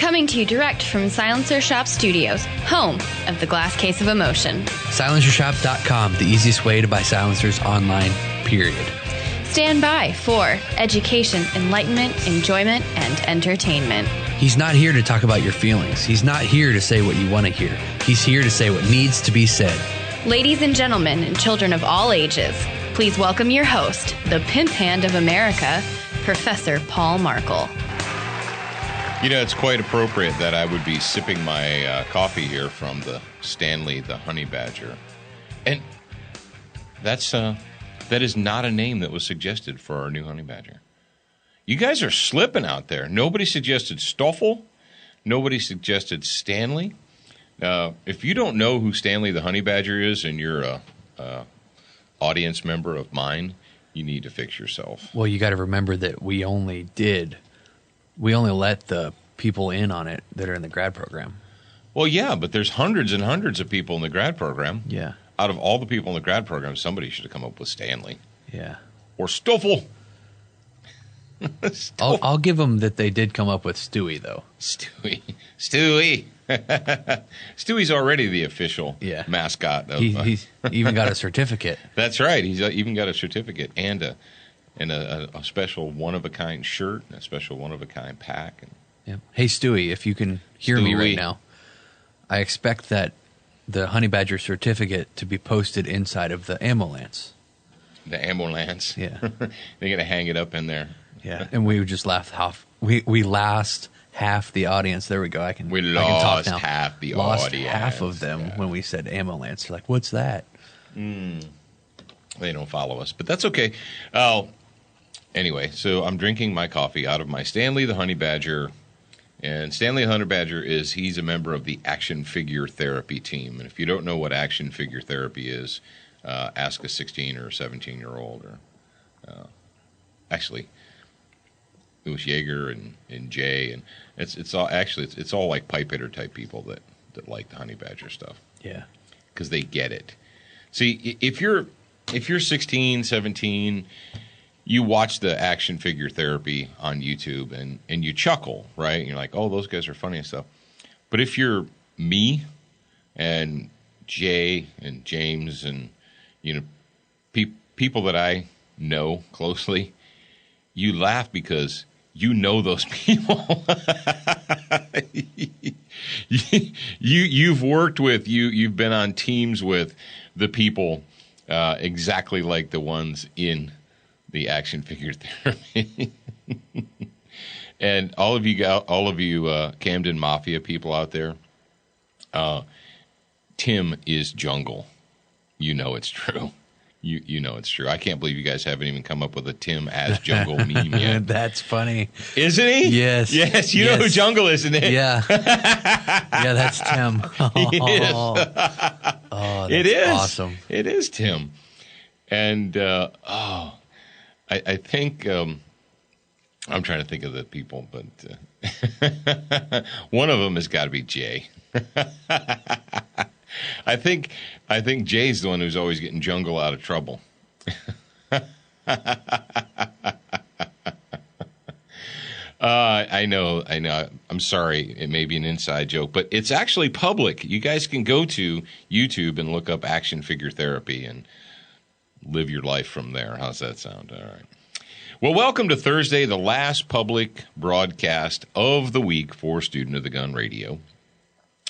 Coming to you direct from Silencer Shop Studios, home of the Glass Case of Emotion. SilencerShop.com, the easiest way to buy silencers online, period. Stand by for education, enlightenment, enjoyment, and entertainment. He's not here to talk about your feelings. He's not here to say what you want to hear. He's here to say what needs to be said. Ladies and gentlemen, and children of all ages, please welcome your host, the pimp hand of America, Professor Paul Markle. You know, it's quite appropriate that I would be sipping my coffee here from the Stanley the Honey Badger. And that is not a name that was suggested for our new Honey Badger. You guys are slipping out there. Nobody suggested Stoffel. Nobody suggested Stanley. If you don't know who Stanley the Honey Badger is and you're a audience member of mine, you need to fix yourself. Well, you got to remember that we only let the people in on it that are in the grad program. Well, yeah, but there's hundreds and hundreds of people in the grad program. Yeah. Out of all the people in the grad program, somebody should have come up with Stanley. Yeah. Or Stoffel. I'll give them that they did come up with Stewie, though. Stewie. Stewie's already the official mascot. He's even got a certificate. That's right. He's even got a certificate and a special one-of-a-kind shirt and a special one-of-a-kind pack. Yeah. Hey, Stewie, if you can hear me right now, I expect that the Honey Badger certificate to be posted inside of the ambulance. The ambulance? Yeah. They're going to hang it up in there. Yeah, and we would just laugh half. We lost half the audience. There we go. I can lost talk now. Half the lost audience. Half of them when we said ambulance. They're like, what's that? They don't follow us, but that's okay. Anyway, so I'm drinking my coffee out of my Stanley the Honey Badger. And Stanley the Honey Badger he's a member of the action figure therapy team. And if you don't know what action figure therapy is, ask a 16 or 17-year-old. Actually, it was Jaeger and Jay, and it's all like pipe hitter type people that like the Honey Badger stuff. Yeah, because they get it. See, if you're 16, 17, you watch the action figure therapy on YouTube and you chuckle, right? And you're like, oh, those guys are funny and stuff. But if you're me and Jay and James and people that I know closely, you laugh because you know those people. You've worked with, you've been on teams with the people exactly like the ones in the action figure therapy. And all of you Camden Mafia people out there, Tim is Jungle. You know it's true. You know it's true. I can't believe you guys haven't even come up with a Tim as Jungle meme yet. That's funny. Isn't he? Yes. Yes, you know who Jungle is, isn't it? Yeah. Yeah, that's Tim. He is. Oh, it is awesome. It is Tim. And, I think, I'm trying to think of the people, but one of them has got to be Jay. I think Jay's the one who's always getting Jungle out of trouble. I know. I'm sorry. It may be an inside joke, but it's actually public. You guys can go to YouTube and look up action figure therapy and live your life from there. How's that sound? All right. Well, welcome to Thursday, the last public broadcast of the week for Student of the Gun Radio.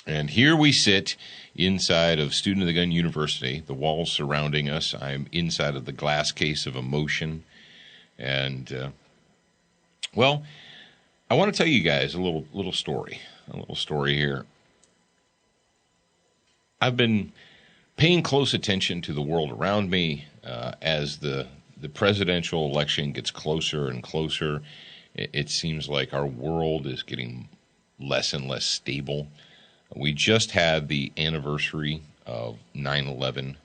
And here we sit inside of Student of the Gun University, the walls surrounding us. I'm inside of the glass case of emotion. And, well, I want to tell you guys a little story here. I've been paying close attention to the world around me as the presidential election gets closer and closer. It seems like our world is getting less and less stable. We just had the anniversary of 9/11,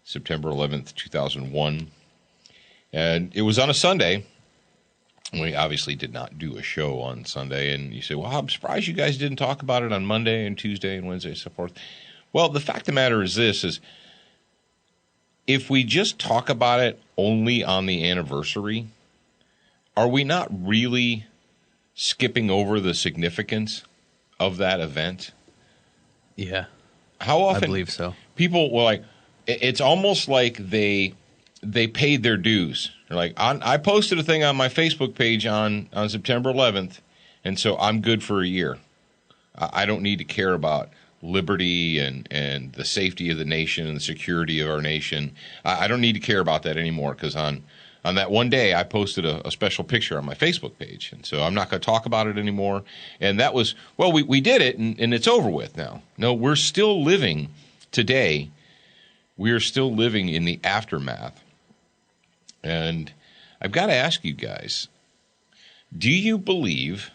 September 11th, 2001. And it was on a Sunday. We obviously did not do a show on Sunday. And you say, well, I'm surprised you guys didn't talk about it on Monday and Tuesday and Wednesday and so forth. Well, the fact of the matter is this, is if we just talk about it only on the anniversary, are we not really skipping over the significance of that event? Yeah. How often? I believe so. People were like, it's almost like they paid their dues. They're like, I posted a thing on my Facebook page on September 11th, and so I'm good for a year. I don't need to care about liberty and the safety of the nation and the security of our nation. I don't need to care about that anymore because on that one day I posted a special picture on my Facebook page, and so I'm not going to talk about it anymore. And that was, well, we did it, and it's over with now. No, we're still living today. We are still living in the aftermath. And I've got to ask you guys, do you believe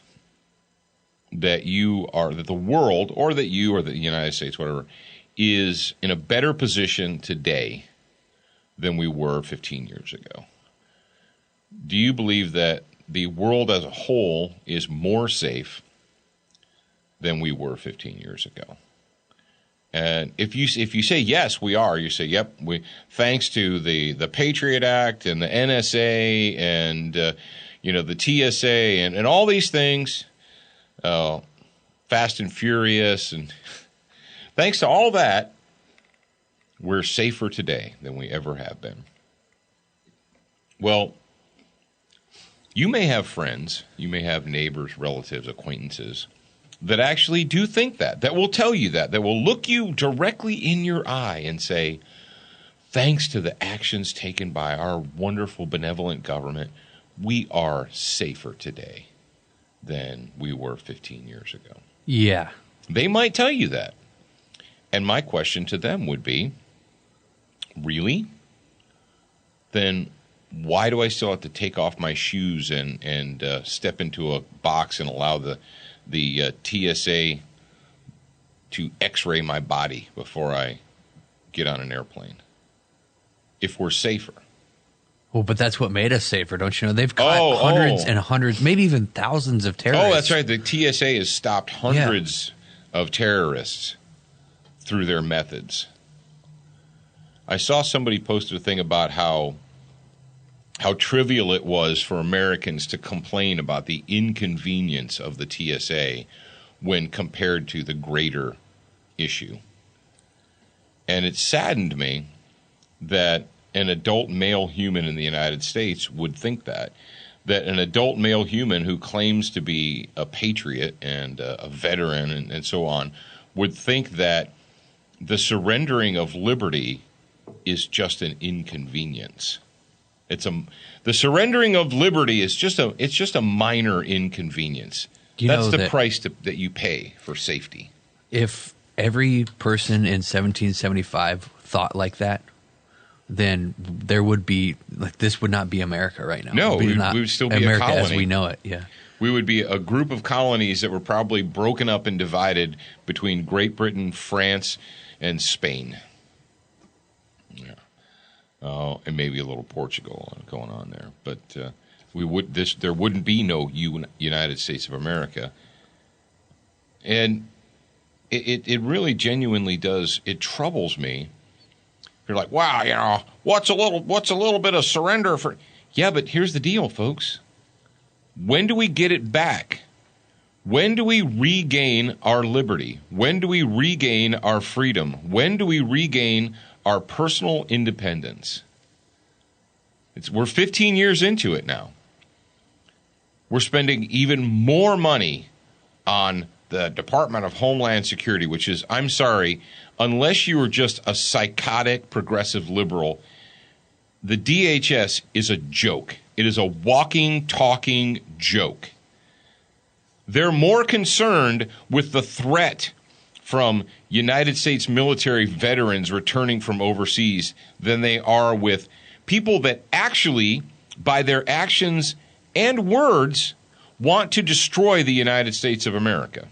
that that the world, or that you or the United States, whatever, is in a better position today than we were 15 years ago? Do you believe that the world as a whole is more safe than we were 15 years ago? And if you say yes, we are, you say, yep, thanks to the Patriot Act and the NSA and the TSA and all these things, Fast and Furious, and thanks to all that, we're safer today than we ever have been. Well, you may have friends, you may have neighbors, relatives, acquaintances that actually do think that will tell you that will look you directly in your eye and say, thanks to the actions taken by our wonderful, benevolent government, we are safer today than we were 15 years ago. Yeah. They might tell you that. And my question to them would be, really? Then why do I still have to take off my shoes and step into a box and allow the TSA to x-ray my body before I get on an airplane? If we're safer. Well, but that's what made us safer, don't you know? They've caught hundreds and hundreds, maybe even thousands of terrorists. Oh, that's right. The TSA has stopped hundreds of terrorists through their methods. I saw somebody posted a thing about how trivial it was for Americans to complain about the inconvenience of the TSA when compared to the greater issue. And it saddened me that an adult male human in the United States would think that an adult male human who claims to be a patriot and a veteran and so on would think that the surrendering of liberty is just an inconvenience. The surrendering of liberty is just a minor inconvenience. That's the price that you pay for safety. If every person in 1775 thought like that, then there would be this would not be America right now. No, we would still be America a colony as we know it. Yeah, we would be a group of colonies that were probably broken up and divided between Great Britain, France, and Spain. Yeah, and maybe a little Portugal going on there, but there wouldn't be no United States of America, and it really genuinely does. It troubles me. You're like, wow, what's a little bit of surrender for? Yeah, but here's the deal, folks. When do we get it back? When do we regain our liberty? When do we regain our freedom? When do we regain our personal independence? We're 15 years into it now. We're spending even more money on the Department of Homeland Security, which is, I'm sorry, unless you are just a psychotic progressive liberal, the DHS is a joke. It is a walking, talking joke. They're more concerned with the threat from United States military veterans returning from overseas than they are with people that actually, by their actions and words, want to destroy the United States of America.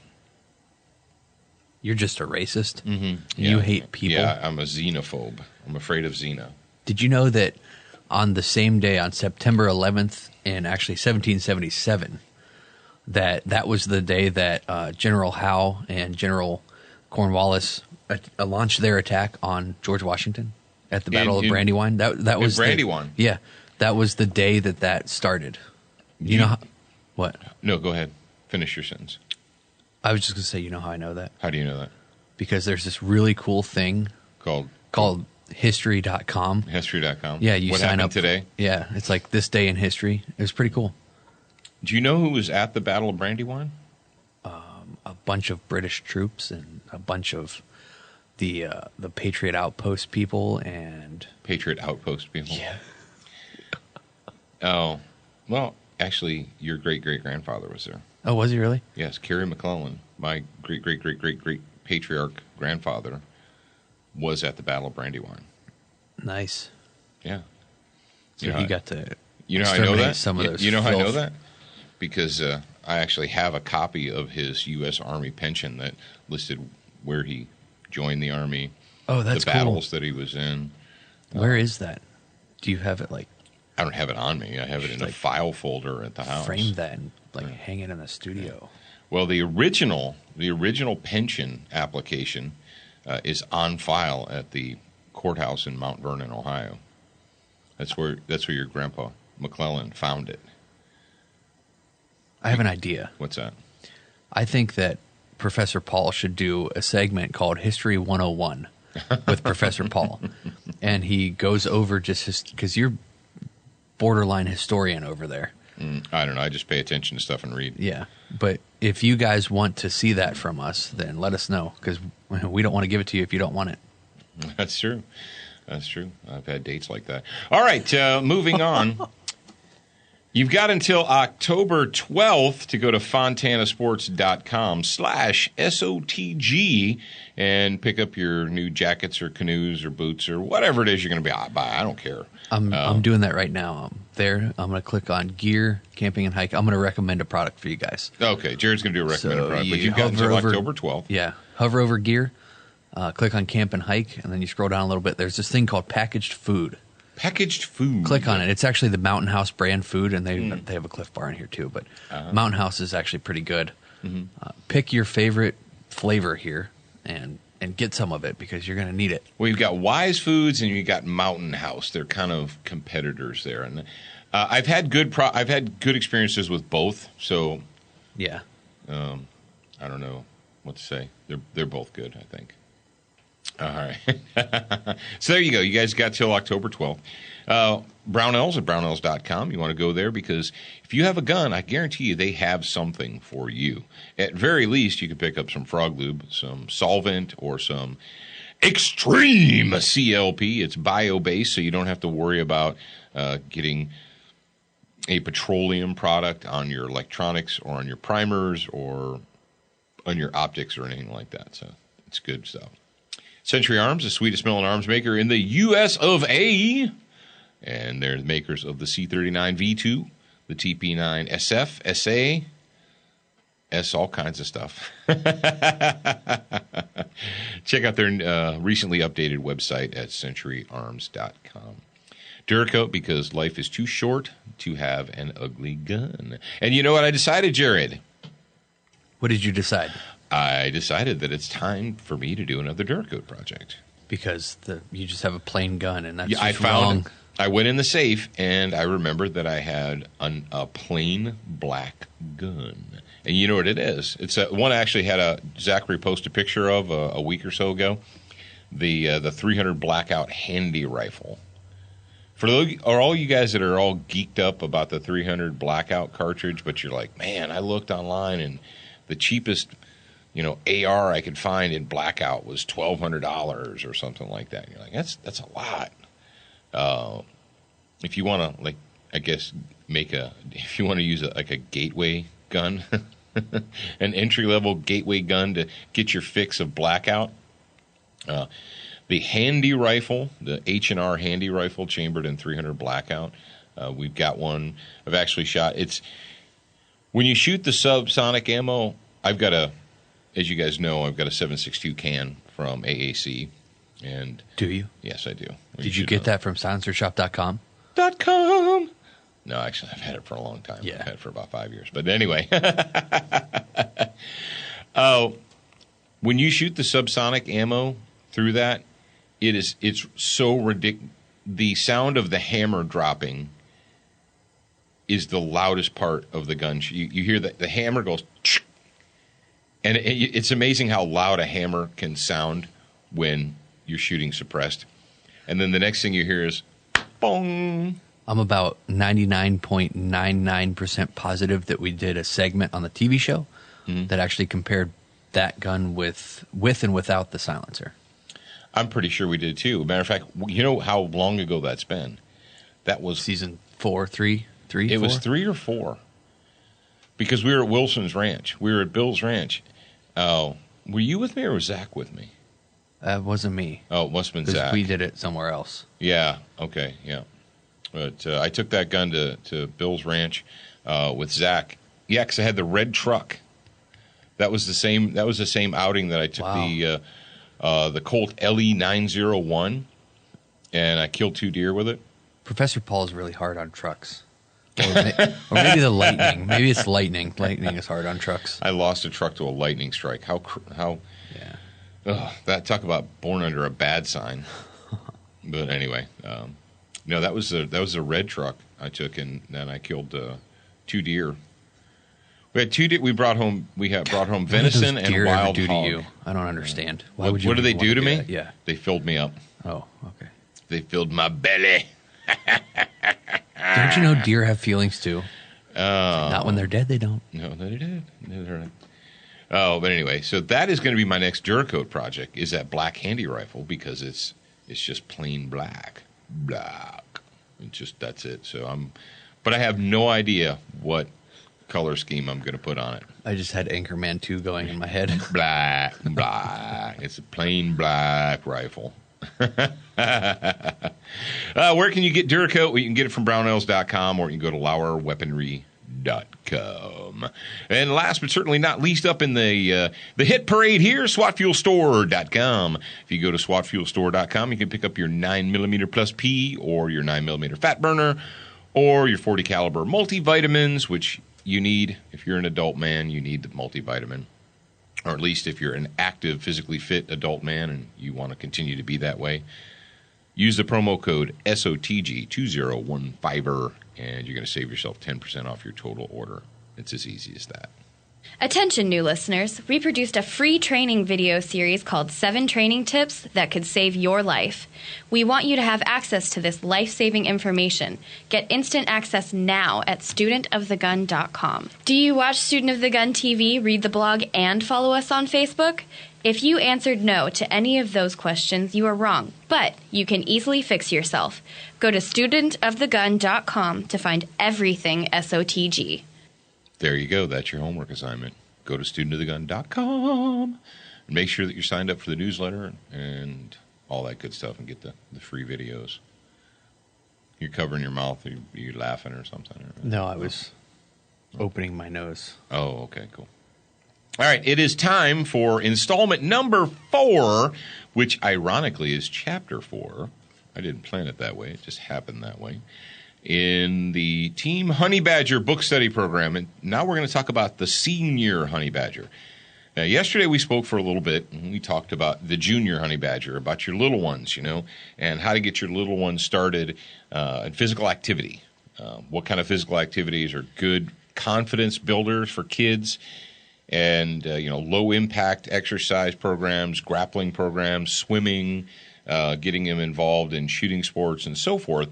You're just a racist. Mm-hmm. Yeah. You hate people. Yeah, I'm a xenophobe. I'm afraid of Xena. Did you know that on the same day, on September 11th, in actually 1777, that was the day that General Howe and General Cornwallis launched their attack on George Washington at the Battle of Brandywine? That was Brandywine. That was the day that started. You know what? No, go ahead. Finish your sentence. I was just going to say, you know how I know that? How do you know that? Because there's this really cool thing called history.com. History.com. Yeah, you what sign happened up today. Yeah, it's like this day in history. It was pretty cool. Do you know who was at the Battle of Brandywine? A bunch of British troops and a bunch of the Patriot Outpost people and Patriot Outpost people. yeah. Oh, well, actually, your great-great-grandfather was there. Oh, was he really? Yes, Kerry McClellan, my great-great-great-great-great patriarch grandfather, was at the Battle of Brandywine. Nice. Yeah. So he got to You know how I know exterminate that? some of those You know how I know filth. that? Because I actually have a copy of his U.S. Army pension that listed where he joined the Army, Oh, that's the cool. battles that he was in. Where is that? Do you have it like I don't have it on me. I have it in a like, file folder at the house. frame that and like hang it in the studio? Well, the original pension application is on file at the courthouse in Mount Vernon, Ohio. That's where your grandpa McClellan found it. I have an idea. What's that? I think that Professor Paul should do a segment called History 101 with Professor Paul. And he goes over just because you're borderline historian over there. I don't know. I just pay attention to stuff and read. Yeah. But if you guys want to see that from us, then let us know because we don't want to give it to you if you don't want it. That's true. That's true. I've had dates like that. All right, moving on. You've got until October 12th to go to fontanasports.com/SOTG and pick up your new jackets or canoes or boots or whatever it is you're going to be buy. I don't care. I'm doing that right now. I'm going to click on gear, camping, and hike. I'm going to recommend a product for you guys. Okay, Jared's going to do a recommended So product, but you you've got until hover over- October 12th. Yeah. Hover over gear, click on camp and hike, and then you scroll down a little bit. There's this thing called packaged food. Packaged food. Click on it. It's actually the Mountain House brand food, and they have a Cliff Bar in here too. But Mountain House is actually pretty good. Pick your favorite flavor here and get some of it because you're going to need it. Well, you've got Wise Foods and you've got Mountain House. They're kind of competitors there, and I've had good experiences with both. So, Yeah. I don't know what to say. They're both good, I think. All right. So there you go. You guys got till October 12th. Brownells at brownells.com. You want to go there because if you have a gun, I guarantee you they have something for you. At very least, you can pick up some frog lube, some solvent, or some extreme CLP. It's bio-based, so you don't have to worry about getting a petroleum product on your electronics or on your primers or on your optics or anything like that. So it's good stuff. Century Arms, the sweetest smelling arms maker in the U.S. of A. And they're the makers of the C39 V2, the TP9 SF, SA, S, all kinds of stuff. Check out their recently updated website at centuryarms.com. Duracoat, because life is too short to have an ugly gun. And you know what I decided, Jared? What did you decide? I decided that it's time for me to do another Duracoat project. Because you just have a plain gun, and that's I just wrong. I went in the safe, and I remembered that I had a plain black gun. And you know what it is? It's one I actually had Zachary post a picture of a week or so ago. The 300 Blackout handy rifle. For all you guys that are all geeked up about the 300 Blackout cartridge, but you're like, man, I looked online, and the cheapest AR I could find in Blackout was $1,200 or something like that. And you're like, that's a lot. If you want to, if you want to use a gateway gun, an entry-level gateway gun to get your fix of Blackout, the handy rifle, the H&R handy rifle chambered in 300 Blackout, we've got one. I've actually shot. When you shoot the subsonic ammo, as you guys know, I've got a 7.62 can from AAC. And do you? Yes, I do. Did you get that from silencershop.com? .com. No, actually, I've had it for a long time. Yeah. I've had it for about 5 years. But anyway. When you shoot the subsonic ammo through that, it's so ridiculous. The sound of the hammer dropping is the loudest part of the gun. You hear the hammer goes, And it's amazing how loud a hammer can sound when you're shooting suppressed. And then the next thing you hear is, bong. I'm about 99.99% positive that we did a segment on the TV show that actually compared that gun with and without the silencer. I'm pretty sure we did too. Matter of fact, you know how long ago that's been? That was season 4, 3. It was 3 or 4. Because we were at Wilson's Ranch. We were at Bill's Ranch. Were you with me or was Zach with me? It wasn't me. Oh, it must have been Zach. We did it somewhere else. Yeah. Okay. Yeah. But I took that gun to Bill's Ranch with Zach. Yeah, because I had the red truck. That was the same. That was the same outing that I took the Colt LE901, and I killed 2 deer with it. Professor Paul is really hard on trucks. Or maybe the lightning. Maybe it's lightning. Lightning is hard on trucks. I lost a truck to a lightning strike. How? Yeah. That talk about born under a bad sign. But anyway, no, that was a red truck I took, and then I killed 2 deer. We had 2 deer. We brought home venison and wild do hog. To you? I don't understand. Why What would you? What do they do to me? That? Yeah, they filled me up. Oh, okay. They filled my belly. Don't you know deer have feelings too? Not when they're dead, they don't. No, they did. Oh, but anyway, so that is going to be my next Duracoat project. Is that black handy rifle because it's just plain black. That's it. But I have no idea what color scheme I'm going to put on it. I just had Anchorman 2 going in my head. Black. It's a plain black rifle. Where can you get Duracoat? Well, you can get it from brownells.com, or you can go to lauerweaponry.com. And last but certainly not least, up in the hit parade here, SWATfuelstore.com. If you go to SWATfuelstore.com, you can pick up your 9mm plus P, or your 9mm fat burner, or your 40 caliber multivitamins, which you need. If you're an adult man, you need the multivitamin. Or at least if you're an active, physically fit adult man and you want to continue to be that way, use the promo code SOTG2015, and you're going to save yourself 10% off your total order. It's as easy as that. Attention, new listeners. We produced a free training video series called 7 Training Tips That Could Save Your Life. We want you to have access to this life-saving information. Get instant access now at studentofthegun.com. Do you watch Student of the Gun TV, read the blog, and follow us on Facebook? If you answered no to any of those questions, you are wrong, but you can easily fix yourself. Go to studentofthegun.com to find everything SOTG. There you go. That's your homework assignment. Go to studentofthegun.com and make sure that you're signed up for the newsletter and all that good stuff and get the free videos. You're covering your mouth. Are you laughing or something? No, I was opening my nose. Oh, okay, cool. All right, it is time for installment number 4, which ironically is chapter 4. I didn't plan it that way. It just happened that way. In the Team Honey Badger book study program. And now we're going to talk about the senior honey badger. Now, yesterday we spoke for a little bit, and we talked about the junior honey badger, about your little ones, and how to get your little ones started in physical activity. What kind of physical activities are good confidence builders for kids, and, low-impact exercise programs, grappling programs, swimming, getting them involved in shooting sports, and so forth.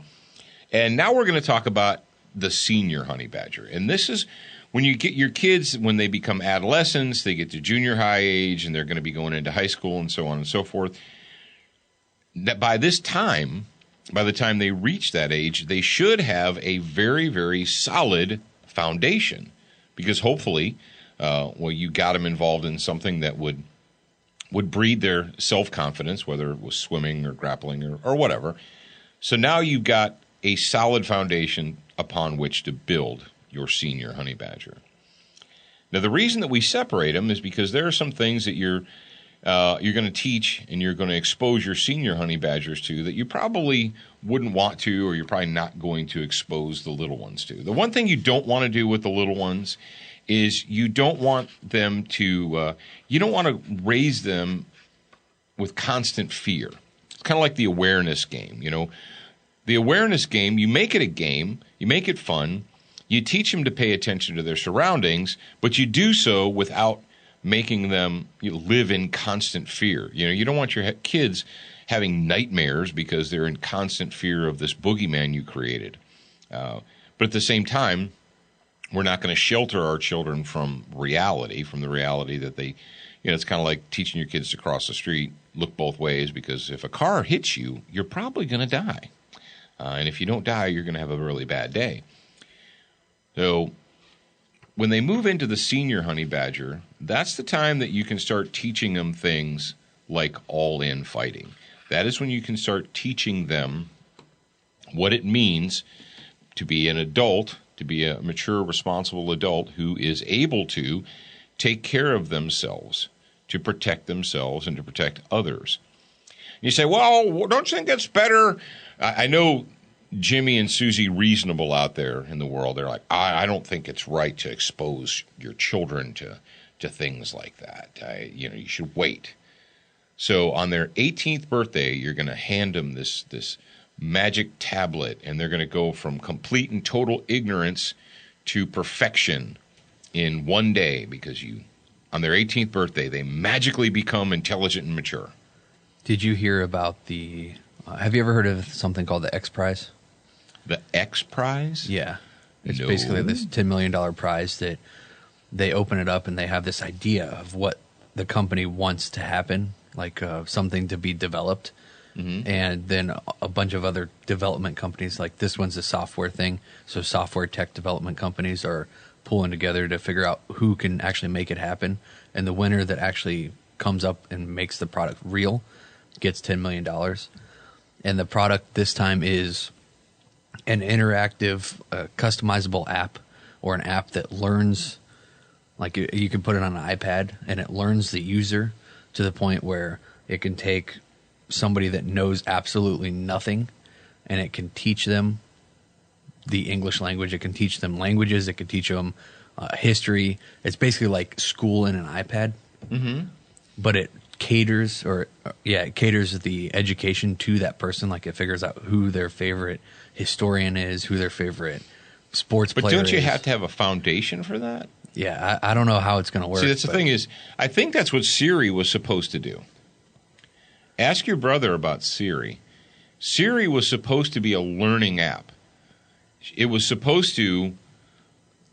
And now we're going to talk about the senior honey badger. And this is when you get your kids, when they become adolescents, they get to junior high age, and they're going to be going into high school and so on and so forth. That by the time they reach that age, they should have a very, very solid foundation. Because hopefully, you got them involved in something that would breed their self-confidence, whether it was swimming or grappling or whatever. So now you've got a solid foundation upon which to build your senior honey badger. Now, the reason that we separate them is because there are some things that you're going to teach and you're going to expose your senior honey badgers to that you probably wouldn't want to, or you're probably not going to expose the little ones to. The one thing you don't want to do with the little ones is you don't want them to raise them with constant fear. It's kind of like the awareness game, The awareness game, you make it a game, you make it fun, you teach them to pay attention to their surroundings, but you do so without making them live in constant fear. You don't want your kids having nightmares because they're in constant fear of this boogeyman you created. But at the same time, we're not going to shelter our children from the reality that they, it's kind of like teaching your kids to cross the street, look both ways, because if a car hits you, you're probably going to die. And if you don't die, you're going to have a really bad day. So when they move into the senior honey badger, that's the time that you can start teaching them things like all-in fighting. That is when you can start teaching them what it means to be an adult, to be a mature, responsible adult who is able to take care of themselves, to protect themselves and to protect others. You say, well, don't you think it's better? I know Jimmy and Susie reasonable out there in the world. They're like, I don't think it's right to expose your children to things like that. You should wait. So on their 18th birthday, you're going to hand them this magic tablet, and they're going to go from complete and total ignorance to perfection in one day, because on their 18th birthday, they magically become intelligent and mature. Did you hear about have you ever heard of something called the X Prize? The X Prize? Yeah. It's No. basically this $10 million prize that they open it up and they have this idea of what the company wants to happen, like something to be developed. Mm-hmm. And then a bunch of other development companies, like this one's a software thing. So software tech development companies are pulling together to figure out who can actually make it happen. And the winner that actually comes up and makes the product real gets $10 million. And the product this time is an interactive, customizable app, or an app that learns, like you can put it on an iPad and it learns the user to the point where it can take somebody that knows absolutely nothing and it can teach them the English language. It can teach them languages. It can teach them history. It's basically like school in an iPad, mm-hmm. but it caters the education to that person. Like it figures out who their favorite historian is, who their favorite sports player is. But don't you have to have a foundation for that? Yeah, I don't know how it's going to work. See, that's the thing is, I think that's what Siri was supposed to do. Ask your brother about Siri. Siri was supposed to be a learning app. It was supposed to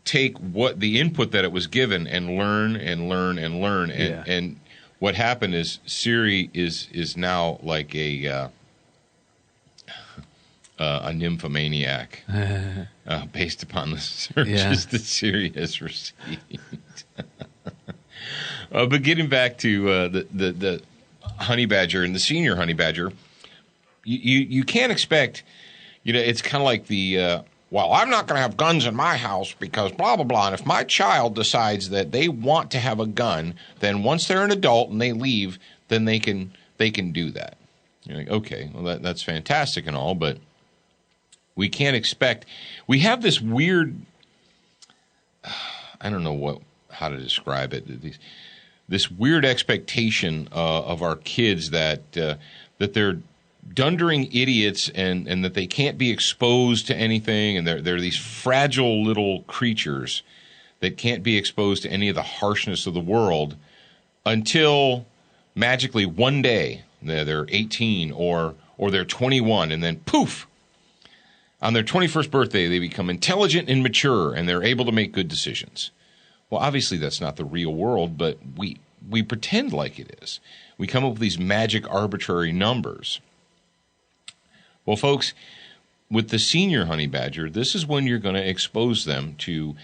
take what the input that it was given and learn and learn and learn. And what happened is Siri is now like a nymphomaniac based upon the searches that Siri has received. But getting back to the honey badger and the senior honey badger, you can't expect, it's kind of like I'm not going to have guns in my house because blah, blah, blah. And if my child decides that they want to have a gun, then once they're an adult and they leave, then they can do that. You're like, okay, well, that's fantastic and all, but we can't expect. We have this weird, I don't know how to describe it. This weird expectation of our kids that they're dundering idiots and that they can't be exposed to anything, and they're these fragile little creatures that can't be exposed to any of the harshness of the world until magically one day they're 18 or they're 21, and then poof, on their 21st birthday they become intelligent and mature and they're able to make good decisions. Well, obviously that's not the real world, but we pretend like it is. We come up with these magic arbitrary numbers. Well, folks, with the senior honey badger, this is when you're going to expose them to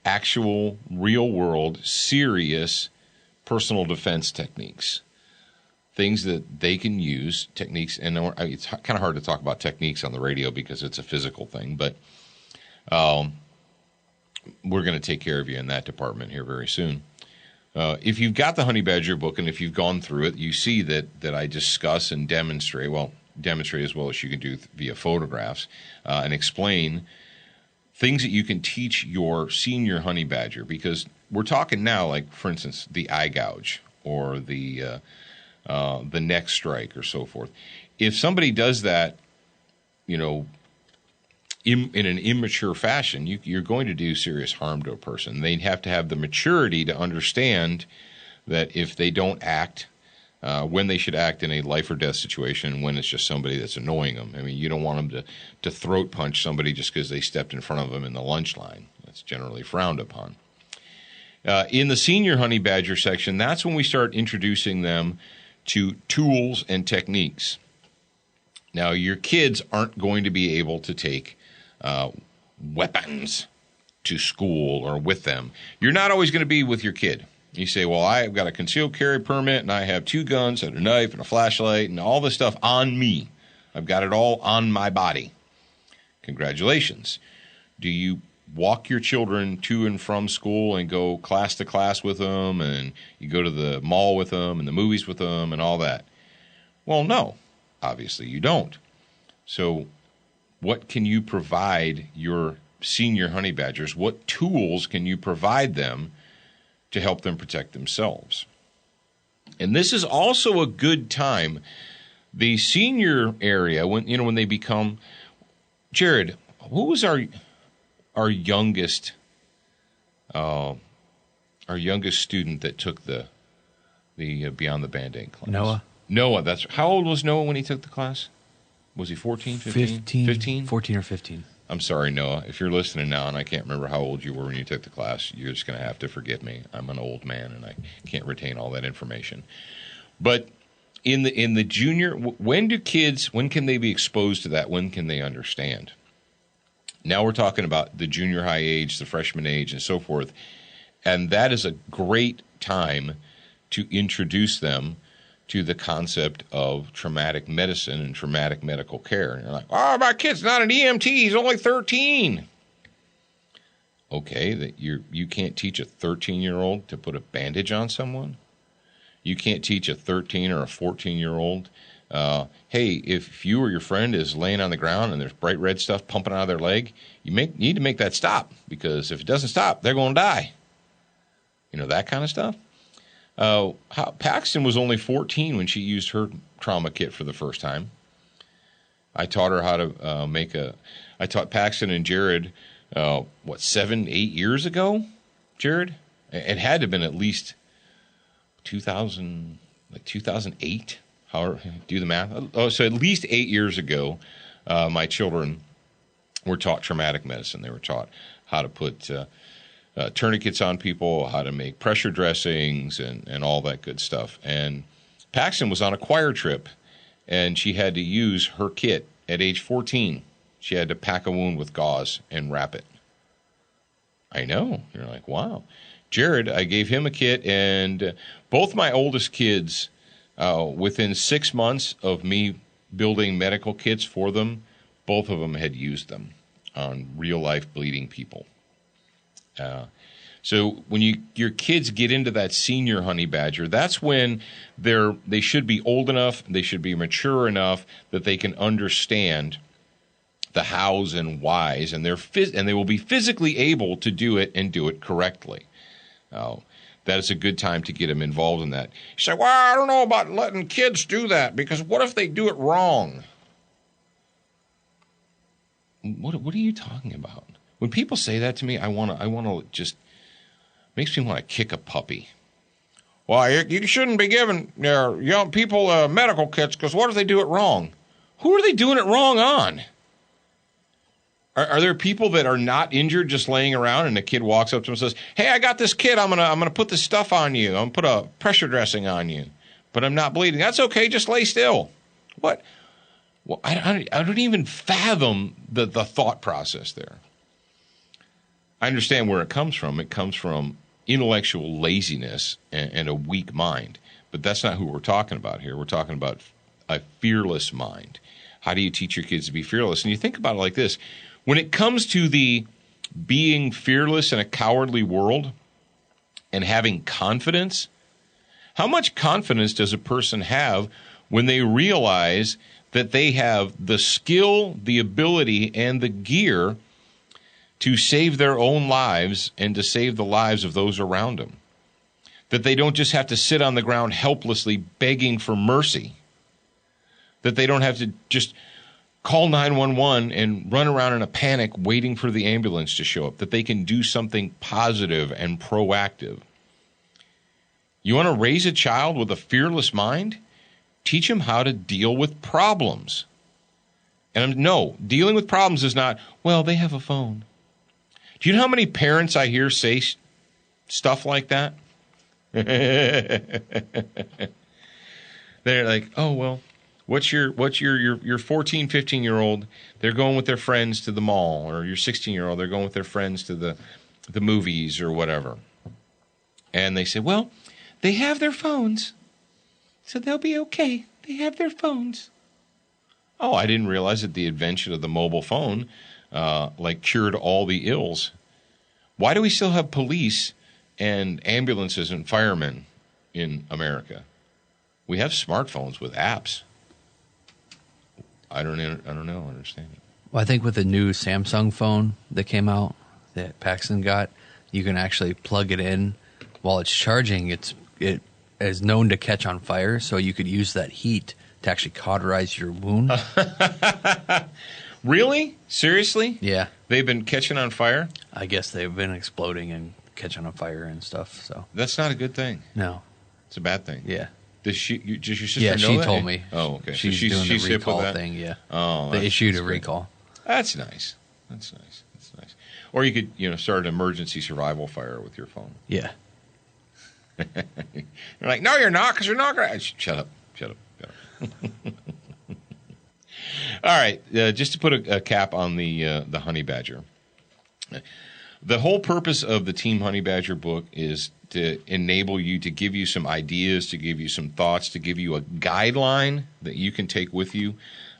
actual, real-world, serious personal defense techniques, things that they can use, techniques, and it's kind of hard to talk about techniques on the radio because it's a physical thing, but we're going to take care of you in that department here very soon. If you've got the honey badger book and if you've gone through it, you see that I discuss and demonstrate as well as you can do via photographs, and explain things that you can teach your senior honey badger, because we're talking now, like, for instance, the eye gouge or the neck strike or so forth. If somebody does that, in an immature fashion, you're going to do serious harm to a person. They'd have to have the maturity to understand that if they don't act when they should act in a life or death situation, when it's just somebody that's annoying them. I mean, you don't want them to throat punch somebody just because they stepped in front of them in the lunch line. That's generally frowned upon. In the senior honey badger section, that's when we start introducing them to tools and techniques. Now, your kids aren't going to be able to take weapons to school or with them. You're not always going to be with your kid. You say, well, I've got a concealed carry permit, and I have 2 guns and a knife and a flashlight and all this stuff on me. I've got it all on my body. Congratulations. Do you walk your children to and from school and go class to class with them, and you go to the mall with them and the movies with them and all that? Well, no. Obviously, you don't. So what can you provide your senior honey badgers? What tools can you provide them to help them protect themselves? And this is also a good time. The senior area, when they become, Jared, who was our youngest student that took the Beyond the Band-Aid class? Noah. That's how old was Noah when he took the class? Was he 14, 15? 15? 14 or 15. I'm sorry, Noah. If you're listening now and I can't remember how old you were when you took the class, you're just going to have to forgive me. I'm an old man and I can't retain all that information. But in the junior, when can they be exposed to that? When can they understand? Now we're talking about the junior high age, the freshman age, and so forth. And that is a great time to introduce them to the concept of traumatic medicine and traumatic medical care. And you're like, oh, my kid's not an EMT. He's only 13. Okay, that you can't teach a 13-year-old to put a bandage on someone. You can't teach a 13 or a 14-year-old, hey, if you or your friend is laying on the ground and there's bright red stuff pumping out of their leg, you need to make that stop, because if it doesn't stop, they're going to die. You know, that kind of stuff. Paxton was only 14 when she used her trauma kit for the first time. I taught her how to I taught Paxton and Jared, 7, 8 years ago, Jared? It had to have been at least 2008. Do the math. Oh, so at least 8 years ago, my children were taught traumatic medicine. They were taught how to put tourniquets on people, how to make pressure dressings, and all that good stuff. And Paxton was on a choir trip, and she had to use her kit at age 14. She had to pack a wound with gauze and wrap it. I know. You're like, wow. Jared, I gave him a kit, and both my oldest kids, within 6 months of me building medical kits for them, both of them had used them on real-life bleeding people. So when your kids get into that senior honey badger, that's when they should be old enough, they should be mature enough that they can understand the hows and whys, and they will be physically able to do it and do it correctly. That is a good time to get them involved in that. You say, well, I don't know about letting kids do that, because what if they do it wrong? What are you talking about? When people say that to me, I want to just, makes me want to kick a puppy. Well, you shouldn't be giving young people medical kits, because what if they do it wrong? Who are they doing it wrong on? Are there people that are not injured just laying around, and the kid walks up to them and says, hey, I got this kit. I'm gonna put this stuff on you. I'm going to put a pressure dressing on you, but I'm not bleeding. That's okay. Just lay still. What? Well, I don't even fathom the thought process there. I understand where it comes from. It comes from intellectual laziness and a weak mind. But that's not who we're talking about here. We're talking about a fearless mind. How do you teach your kids to be fearless? And you think about it like this. When it comes to the being fearless in a cowardly world and having confidence, how much confidence does a person have when they realize that they have the skill, the ability, and the gear to save their own lives and to save the lives of those around them? That they don't just have to sit on the ground helplessly begging for mercy. That they don't have to just call 911 and run around in a panic waiting for the ambulance to show up. That they can do something positive and proactive. You want to raise a child with a fearless mind? Teach him how to deal with problems. And no, dealing with problems is not, well, they have a phone. Do you know how many parents I hear say stuff like that? They're like, oh, well, what's your 14, 15-year-old? They're going with their friends to the mall, or your 16-year-old, they're going with their friends to the movies or whatever. And they say, well, they have their phones, so they'll be okay. They have their phones. Oh, I didn't realize that the invention of the mobile phone cured all the ills. Why do we still have police and ambulances and firemen in America? We have smartphones with apps. I don't understand it. Well, I think with the new Samsung phone that came out that Paxton got, you can actually plug it in while it's charging. It is known to catch on fire, so you could use that heat to actually cauterize your wound. Really? Seriously? Yeah. They've been catching on fire? I guess they've been exploding and catching on fire and stuff. So that's not a good thing. No. It's a bad thing. Yeah. Does your sister know that? she told me. Oh, okay. She's so doing she's the hip with recall that thing, yeah. Oh, they issued a great. recall. That's nice. That's nice. That's nice. Or you could, start an emergency survival fire with your phone. Yeah. You're like, no, you're not, because you're not going to. Shut up. All right, just to put a cap on the honey badger. The whole purpose of the Team Honey Badger book is to enable you, to give you some ideas, to give you some thoughts, to give you a guideline that you can take with you,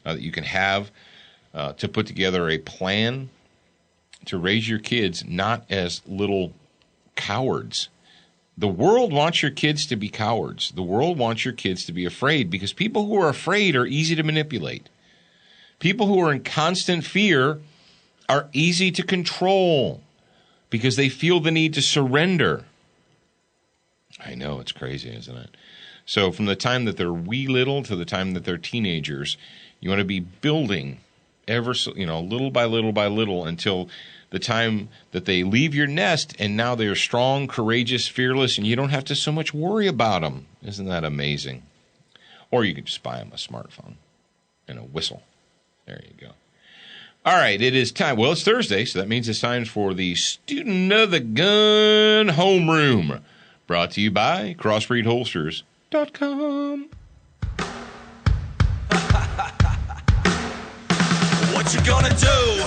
that you can have, to put together a plan to raise your kids not as little cowards. The world wants your kids to be cowards. The world wants your kids to be afraid, because people who are afraid are easy to manipulate. People who are in constant fear are easy to control because they feel the need to surrender. I know, it's crazy, isn't it? So from the time that they're wee little to the time that they're teenagers, you want to be building little by little by little until the time that they leave your nest, and now they're strong, courageous, fearless, and you don't have to so much worry about them. Isn't that amazing? Or you could just buy them a smartphone and a whistle. There you go. All right, it is time. Well, it's Thursday, so that means it's time for the Student of the Gun Homeroom, brought to you by CrossbreedHolsters.com. What you gonna do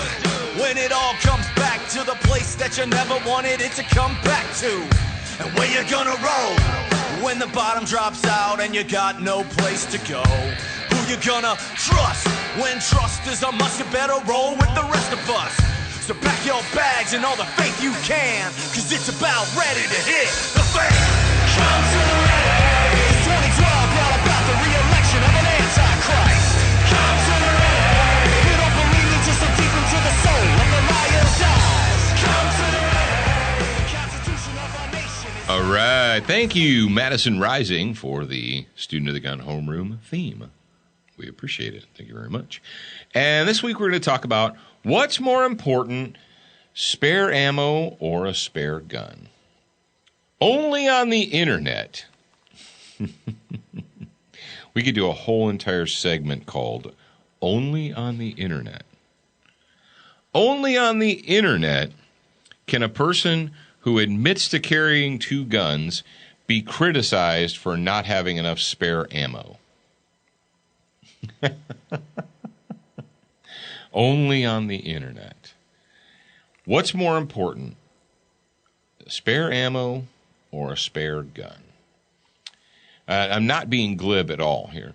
when it all comes back to the place that you never wanted it to come back to? And where you gonna roll when the bottom drops out and you got no place to go? Who you gonna trust when trust is a must? You better roll with the rest of us. So pack your bags and all the faith you can, cause it's about ready to hit the fan. Come to the ready. 2012, all about the re-election of an antichrist. Come to the ready. You don't believe me, just so deep into the soul of the liar's eyes. Come to the ready. The Constitution of our nation is... All right. Thank you, Madison Rising, for the Student of the Gun Homeroom theme. We appreciate it. Thank you very much. And this week we're going to talk about what's more important, spare ammo or a spare gun. Only on the internet. We could do a whole entire segment called Only on the Internet. Only on the internet can a person who admits to carrying two guns be criticized for not having enough spare ammo. Only on the internet. What's more important, spare ammo or a spare gun? I'm not being glib at all here.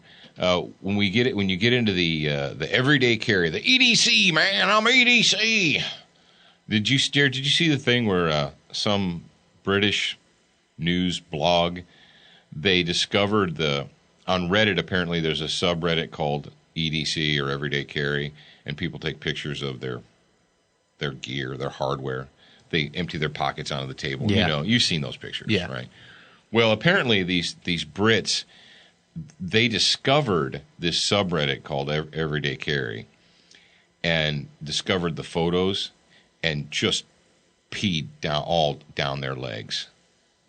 When you get into the everyday carry, the EDC, man, I'm EDC. Did you see the thing where some British news blog, they discovered on Reddit, apparently there's a subreddit called EDC or Everyday Carry, and people take pictures of their gear, their hardware. They empty their pockets onto the table. Yeah. You've seen those pictures, yeah. Right? Well, apparently these Brits, they discovered this subreddit called Everyday Carry and discovered the photos and just peed all down their legs.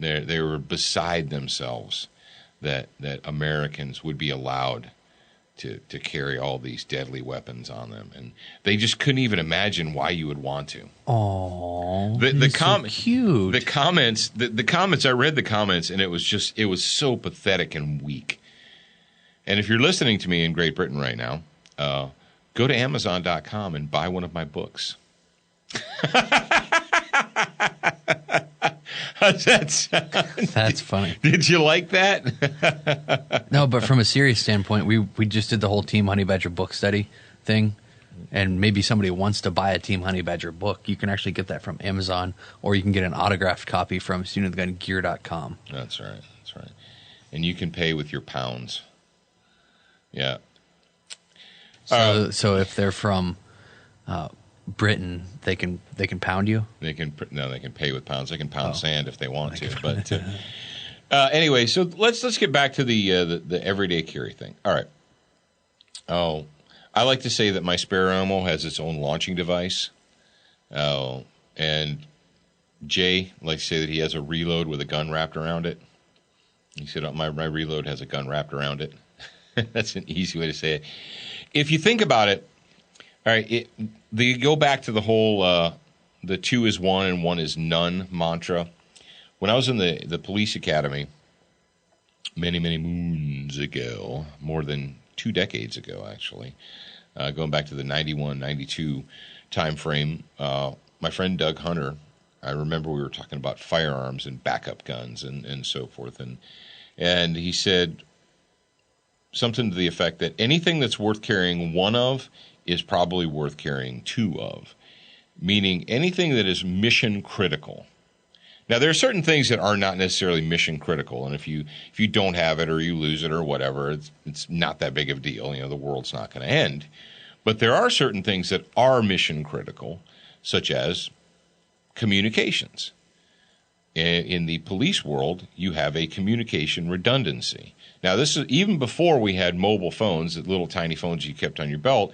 They were beside themselves that Americans would be allowed to carry all these deadly weapons on them, and they just couldn't even imagine why you would want to. Oh, so cute. The comments. I read the comments, and it was so pathetic and weak. And if you're listening to me in Great Britain right now, go to Amazon.com and buy one of my books. That's funny. Did you like that? No, but from a serious standpoint, we just did the whole Team Honey Badger book study thing, and maybe somebody wants to buy a Team Honey Badger book. You can actually get that from Amazon, or you can get an autographed copy from StudentGunGear.com. That's right. And you can pay with your pounds. Yeah. So if they're from Britain, they can pound you. They can pay with pounds. They can pound sand if they want to. But anyway, so let's get back to the everyday carry thing. All right. Oh, I like to say that my spare ammo has its own launching device. And Jay likes to say that he has a reload with a gun wrapped around it. He said my reload has a gun wrapped around it. That's an easy way to say it. If you think about it, all right, you go back to the whole the 2 is 1 and 1 is none mantra. When I was in the police academy many, many moons ago, more than 2 decades ago, actually, going back to the 91, 92 time frame, my friend Doug Hunter, I remember we were talking about firearms and backup guns and so forth, and he said something to the effect that anything that's worth carrying 1 of is probably worth carrying 2 of, meaning anything that is mission critical. Now, there are certain things that are not necessarily mission critical, and if you don't have it or you lose it or whatever, it's not that big of a deal. The world's not going to end. But there are certain things that are mission critical, such as communications. In the police world, you have a communication redundancy. Now, this is even before we had mobile phones, the little tiny phones you kept on your belt.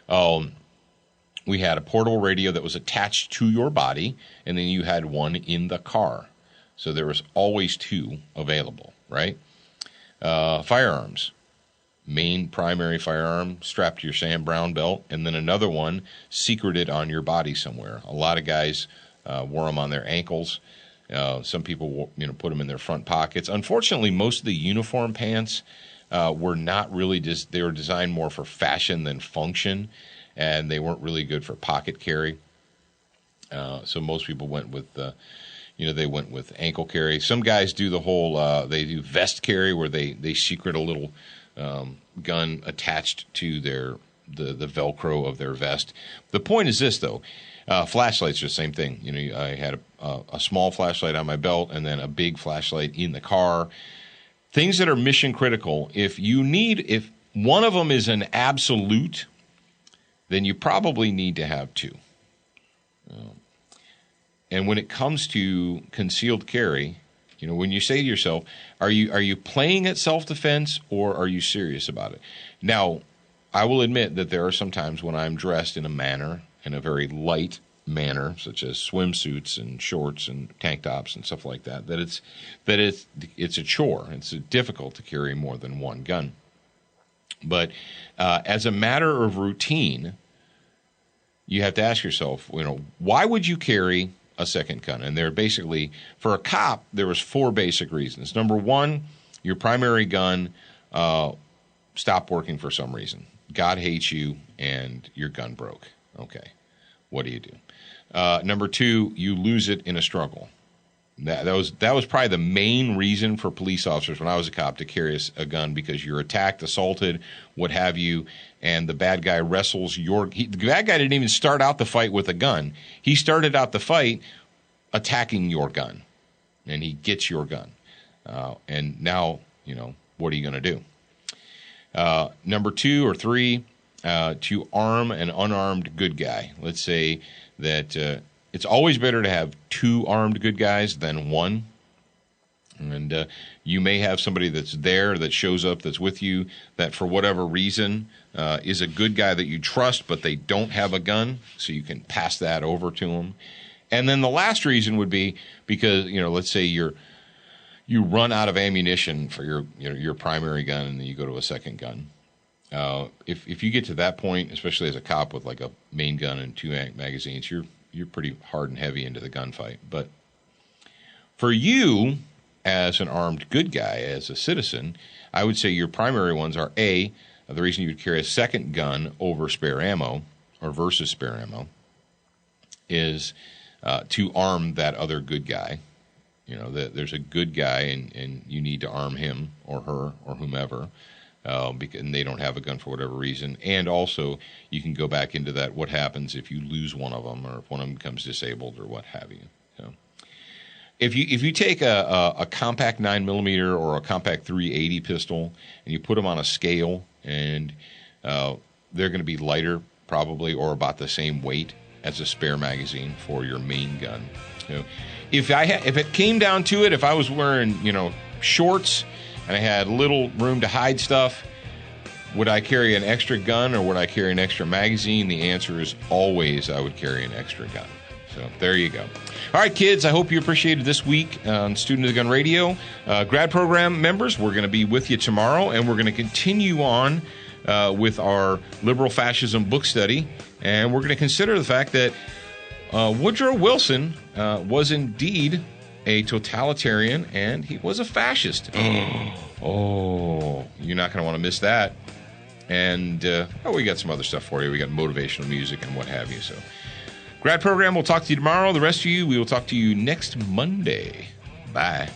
We had a portable radio that was attached to your body, and then you had one in the car. So there was always 2 available, right? Firearms. Main primary firearm strapped to your Sam Brown belt, and then another one secreted on your body somewhere. A lot of guys wore them on their ankles. Some people, put them in their front pockets. Unfortunately, most of the uniform pants were not really they were designed more for fashion than function, and they weren't really good for pocket carry. So most people went with, they went with ankle carry. Some guys do the whole, they do vest carry where they secret a little gun attached to the Velcro of their vest. The point is this, though. Flashlights are the same thing. I had a small flashlight on my belt and then a big flashlight in the car. Things that are mission critical, if one of them is an absolute, then you probably need to have 2. And when it comes to concealed carry, when you say to yourself, are you playing at self-defense or are you serious about it? Now, I will admit that there are some times when I'm dressed in a very light manner, such as swimsuits and shorts and tank tops and stuff like that, it's a chore. It's difficult to carry more than 1 gun. But as a matter of routine, you have to ask yourself, why would you carry a second gun? And there basically, for a cop, there was 4 basic reasons. Number 1, your primary gun stopped working for some reason. God hates you and your gun broke. Okay, what do you do? Number 2, you lose it in a struggle. That was probably the main reason for police officers when I was a cop to carry a gun, because you're attacked, assaulted, what have you, and the bad guy wrestles the bad guy didn't even start out the fight with a gun. He started out the fight attacking your gun, and he gets your gun. And now, what are you going to do? Number 2 or 3, to arm an unarmed good guy. Let's say that it's always better to have 2 armed good guys than 1. And you may have somebody that's there, that shows up, that's with you, that for whatever reason is a good guy that you trust, but they don't have a gun, so you can pass that over to them. And then the last reason would be because, let's say you're you run out of ammunition for your primary gun, and then you go to a second gun. If you get to that point, especially as a cop with like a main gun and 2 magazines, you're pretty hard and heavy into the gunfight. But for you, as an armed good guy, as a citizen, I would say your primary ones are the reason you would carry a second gun over spare ammo or versus spare ammo is to arm that other good guy. There's a good guy, and you need to arm him or her or whomever, because they don't have a gun for whatever reason. And also, you can go back into that, what happens if you lose one of them or if one of them becomes disabled or what have you. So, if you take a compact 9mm or a compact 380 pistol and you put them on a scale, and they're going to be lighter probably or about the same weight as a spare magazine for your main gun. If it came down to it, if I was wearing shorts and I had little room to hide stuff, would I carry an extra gun or would I carry an extra magazine? The answer is always I would carry an extra gun. So there you go. All right, kids, I hope you appreciated this week on Student of the Gun Radio. Grad program members, we're going to be with you tomorrow, and we're going to continue on with our liberal fascism book study, and we're going to consider the fact that Woodrow Wilson was indeed a totalitarian, and he was a fascist. Oh, you're not going to want to miss that. And we got some other stuff for you. We got motivational music and what have you. So, grad program, we'll talk to you tomorrow. The rest of you, we will talk to you next Monday. Bye.